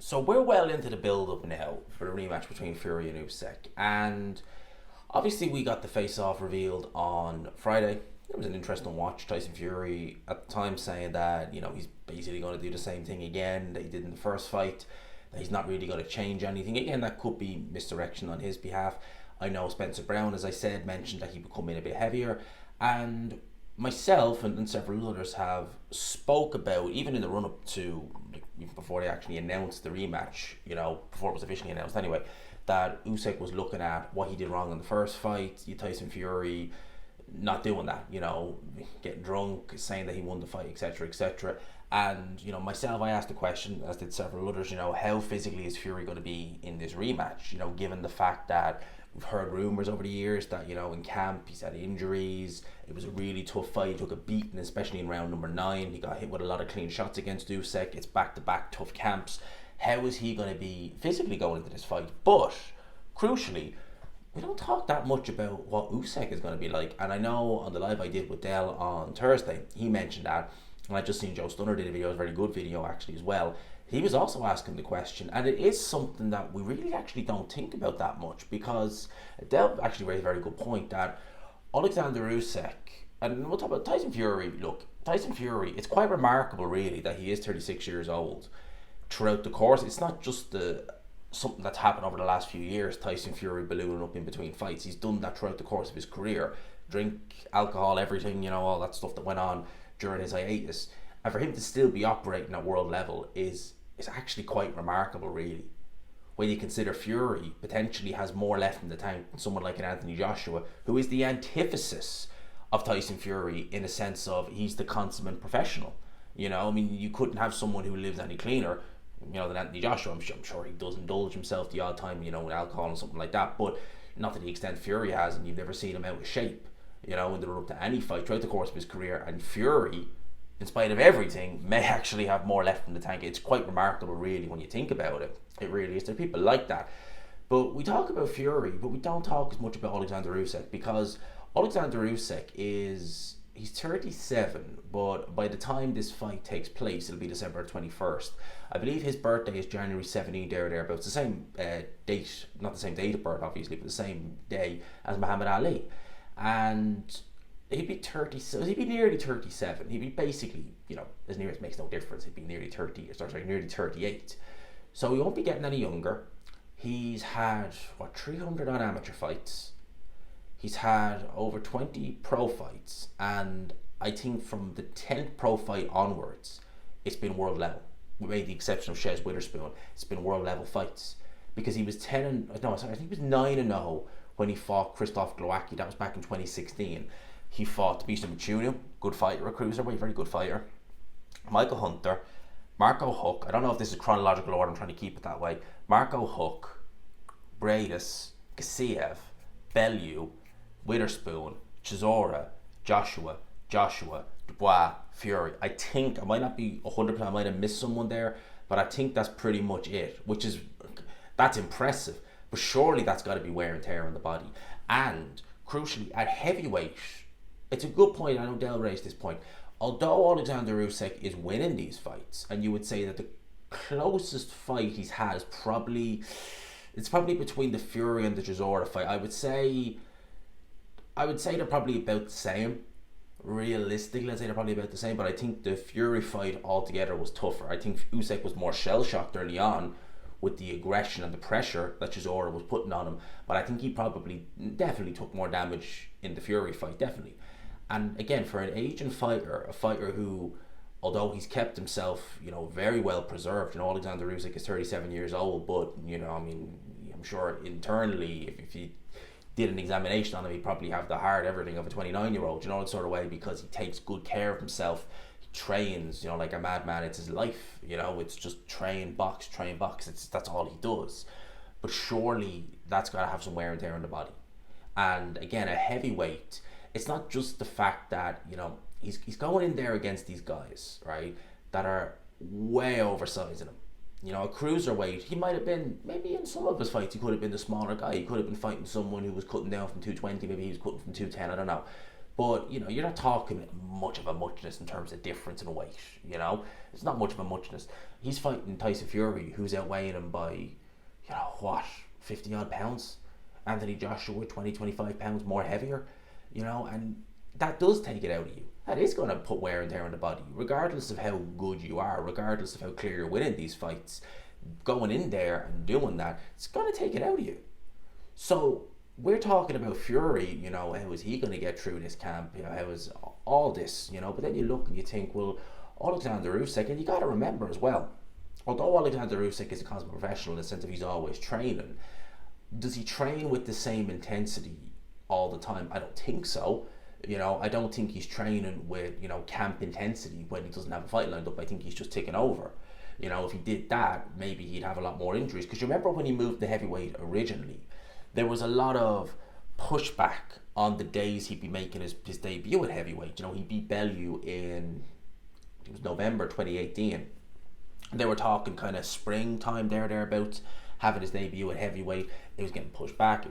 So we're well into the build-up now for the rematch between Fury and Usyk, and obviously we got the face-off revealed on Friday. It was an interesting watch. Tyson Fury at the time saying that he's basically going to do the same thing again that he did in the first fight. That he's not really going to change anything. Again, that could be misdirection on his behalf. I know Spencer Brown, as I said, mentioned that he would come in a bit heavier, and myself and several others have spoke about, even in the run up to, like, even before they actually announced the rematch, before it was officially announced anyway, that Usyk was looking at what he did wrong in the first fight. Tyson Fury not doing that, getting drunk, saying that he won the fight, etc., etc. And myself, I asked the question, as did several others. How physically is Fury going to be in this rematch? Given the fact that we've heard rumors over the years that in camp he's had injuries. It was a really tough fight. He took a beating, especially in round number 9. He got hit with a lot of clean shots against Usyk. It's back-to-back tough camps. How is he going to be physically going into this fight? But crucially, we don't talk that much about what Usyk is going to be like. And I know on the live I did with Dell on Thursday, he mentioned that. And I just seen Joe Stunner did a video, a very good video actually as well. He was also asking the question, and it is something that we really actually don't think about that much, because Dell actually raised a very good point that Oleksandr Usyk, and we'll talk about Tyson Fury. Look, Tyson Fury, it's quite remarkable really that he is 36 years old. Throughout the course, it's not just something that's happened over the last few years, Tyson Fury ballooning up in between fights. He's done that throughout the course of his career. Drink, alcohol, everything, all that stuff that went on during his hiatus. And for him to still be operating at world level is actually quite remarkable, really. When you consider Fury potentially has more left in the tank than someone like an Anthony Joshua, who is the antithesis of Tyson Fury in a sense of he's the consummate professional. You couldn't have someone who lives any cleaner, than Anthony Joshua. I'm sure he does indulge himself the odd time, with alcohol and something like that, but not to the extent Fury has, and you've never seen him out of shape, in the run up to any fight throughout the course of his career. And Fury, in spite of everything, may actually have more left in the tank. It's quite remarkable, really, when you think about it. It really is. There are people like that. But we talk about Fury, but we don't talk as much about Oleksandr Usyk, because Oleksandr Usyk he's 37, but by the time this fight takes place, it'll be December 21st. I believe his birthday is January 17th, thereabouts. The same date, not the same date of birth, obviously, but the same day as Muhammad Ali. And he'd be 30, so he'd be nearly 37. He'd be basically, as near as makes no difference, he'd be nearly 30, nearly 38. So he won't be getting any younger. He's had, 300 on amateur fights. He's had over 20 pro fights, and I think from the 10th pro fight onwards, it's been world level. We made the exception of Shez Witherspoon. It's been world level fights, because he was I think he was 9-0 when he fought Krzysztof Glowacki. That was back in 2016. He fought Tbilisi Machunia, good fighter, a cruiserweight, very good fighter. Michael Hunter, Marco Huck. I don't know if this is chronological order. I'm trying to keep it that way. Marco Huck, Bradis, Gassiev, Bellew, Witherspoon, Chisora, Joshua, Dubois, Fury. I think, I might not be 100%, I might have missed someone there, but I think that's pretty much it, that's impressive. But surely that's got to be wear and tear on the body. And crucially, at heavyweight, it's a good point. I know Del raised this point. Although Oleksandr Usyk is winning these fights, and you would say that the closest fight he's had is probably between the Fury and the Chisora fight. I would say they're probably about the same. Realistically, I'd say they're probably about the same, but I think the Fury fight altogether was tougher. I think Usyk was more shell-shocked early on with the aggression and the pressure that Chisora was putting on him, but I think he definitely took more damage in the Fury fight, definitely. And again, for an aging fighter, a fighter who, although he's kept himself, very well preserved, Oleksandr Usyk is 37 years old, but, I'm sure internally, if he did an examination on him, he'd probably have the hard everything of a 29-year-old, that sort of way, because he takes good care of himself. He trains, like a madman. It's his life, it's just train, box. That's all he does. But surely that's got to have some wear and tear on the body. And again, a heavyweight, it's not just the fact that, he's going in there against these guys, right, that are way oversizing him. A cruiserweight, he might have been, maybe in some of his fights, he could have been the smaller guy. He could have been fighting someone who was cutting down from 220, maybe he was cutting from 210, I don't know. But, you're not talking much of a muchness in terms of difference in weight, It's not much of a muchness. He's fighting Tyson Fury, who's outweighing him by, 50 odd pounds. Anthony Joshua, 20, 25 pounds more heavier, and that does take it out of you. That is going to put wear and tear on the body, regardless of how good you are, regardless of how clear you're winning these fights. Going in there and doing that, it's going to take it out of you. So we're talking about Fury, how is he going to get through this camp? How is all this, But then you look and you think, well, Oleksandr Usyk, and you got to remember as well, although Oleksandr Usyk is a consummate professional in the sense of he's always training, does he train with the same intensity all the time? I don't think so. I don't think he's training with, camp intensity when he doesn't have a fight lined up. I think he's just taking over. If he did that, maybe he'd have a lot more injuries. Because you remember when he moved to heavyweight originally, there was a lot of pushback on the days he'd be making his debut at heavyweight. He beat Bellew in, it was November 2018. They were talking kind of springtime thereabouts, having his debut at heavyweight. It was getting pushed back.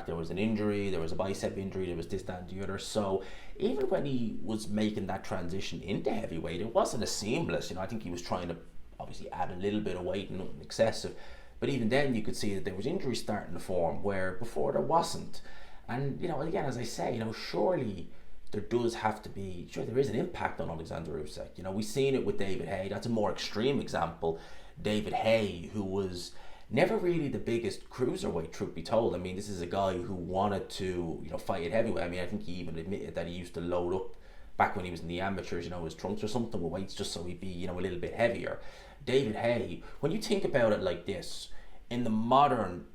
There was an injury. There was a bicep injury. There was this, that, and the other. So even when he was making that transition into heavyweight, it wasn't as seamless. I think he was trying to obviously add a little bit of weight, nothing excessive. But even then, you could see that there was injuries starting to form where before there wasn't. And, again, as I say, surely there does have to be, there is an impact on Oleksandr Usyk. We've seen it with David Haye. That's a more extreme example. David Haye, who was never really the biggest cruiserweight, truth be told. I mean, this is a guy who wanted to, fight at heavyweight. I mean, I think he even admitted that he used to load up back when he was in the amateurs, his trunks or something with weights just so he'd be, a little bit heavier. David Haye, when you think about it like this, in the modern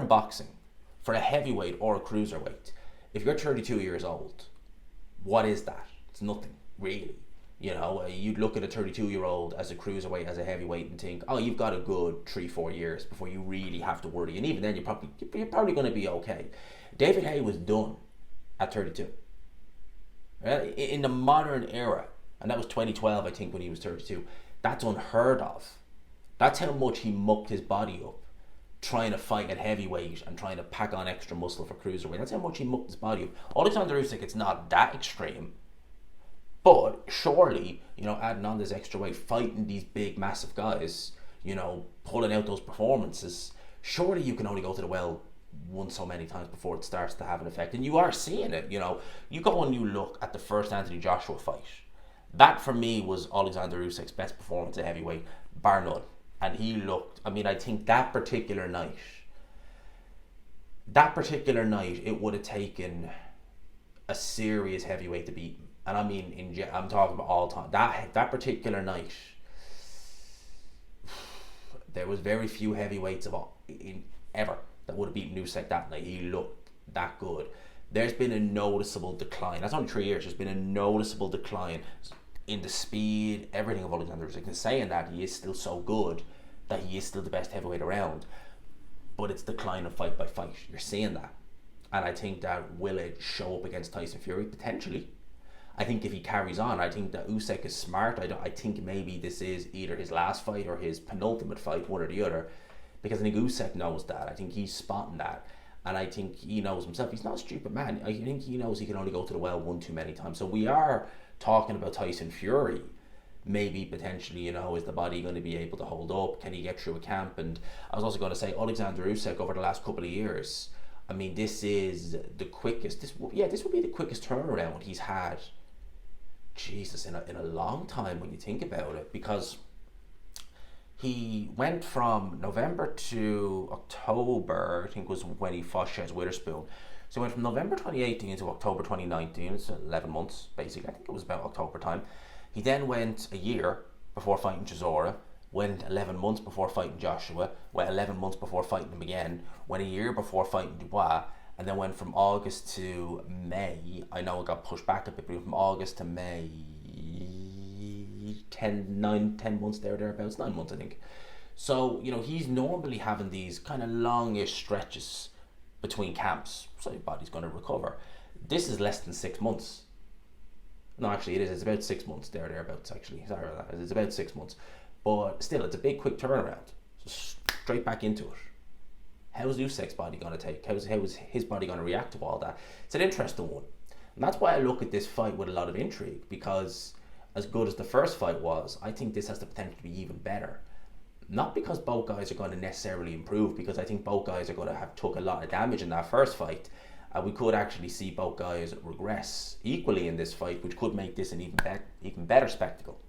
boxing, for a heavyweight or a cruiserweight, if you're 32 years old, what is that? It's nothing, really. You'd look at a 32-year-old as a cruiserweight, as a heavyweight, and think, oh, you've got a good 3-4 years before you really have to worry. And even then, you're probably going to be okay. David Haye was done at 32. In the modern era, and that was 2012, I think, when he was 32. That's unheard of. That's how much he mucked his body up trying to fight at heavyweight and trying to pack on extra muscle for cruiserweight. That's how much he mucked his body up. Oleksandr Usyk, it's not that extreme. But surely, adding on this extra weight, fighting these big, massive guys, pulling out those performances, surely you can only go to the well one so many times before it starts to have an effect. And you are seeing it, You go and you look at the first Anthony Joshua fight. That, for me, was Oleksandr Usyk's best performance at heavyweight, bar none. And he looked, I think that particular night, it would have taken a serious heavyweight to beat him. And I mean, I'm talking about all time. That particular night, there was very few heavyweights ever that would have beaten Usyk that night. He looked that good. There's been a noticeable decline. That's only 3 years. There's been a noticeable decline in the speed, everything of Oleksandr Usyk. And saying that, he is still so good that he is still the best heavyweight around. But it's declining fight by fight. You're seeing that. And I think that will it show up against Tyson Fury? Potentially. I think if he carries on, I think that Usyk is smart. I think maybe this is either his last fight or his penultimate fight, one or the other. Because I think Usyk knows that. I think he's spotting that. And I think he knows himself. He's not a stupid man. I think he knows he can only go to the well one too many times. So we are talking about Tyson Fury. Maybe potentially, is the body going to be able to hold up? Can he get through a camp? And I was also going to say, Oleksandr Usyk over the last couple of years, I mean, this is the quickest. This will be the quickest turnaround he's had. Jesus, in a long time when you think about it, because he went from November to October, I think was when he fought Shez Witherspoon. So he went from November 2018 to October 2019. It's 11 months, basically. I think it was about October time. He then went a year before fighting Chisora, went 11 months before fighting Joshua, went 11 months before fighting him again, went a year before fighting Dubois, and then went from August to May. I know it got pushed back a bit, but from August to May, 10 months thereabouts, 9 months I think. So, he's normally having these kind of longish stretches between camps, so your body's going to recover. This is less than 6 months. No, actually it is. It's about 6 months thereabouts actually. Sorry about that. It's about 6 months. But still, it's a big, quick turnaround. So straight back into it. How's Usyk's body going to take? How is his body going to react to all that? It's an interesting one. And that's why I look at this fight with a lot of intrigue, because as good as the first fight was, I think this has the potential to be even better. Not because both guys are going to necessarily improve, because I think both guys are going to have took a lot of damage in that first fight. We could actually see both guys regress equally in this fight, which could make this an even better spectacle.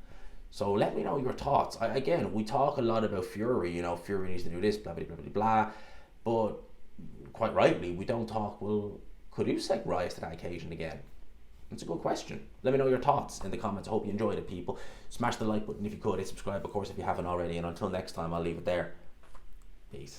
So let me know your thoughts. Again, we talk a lot about Fury, Fury needs to do this, blah, blah, blah, blah, blah. But quite rightly, we don't talk, well, could Usyk rise to that occasion again? It's a good question. Let me know your thoughts in the comments. I hope you enjoyed it, people. Smash the like button if you could. Hit subscribe, of course, if you haven't already. And until next time, I'll leave it there. Peace.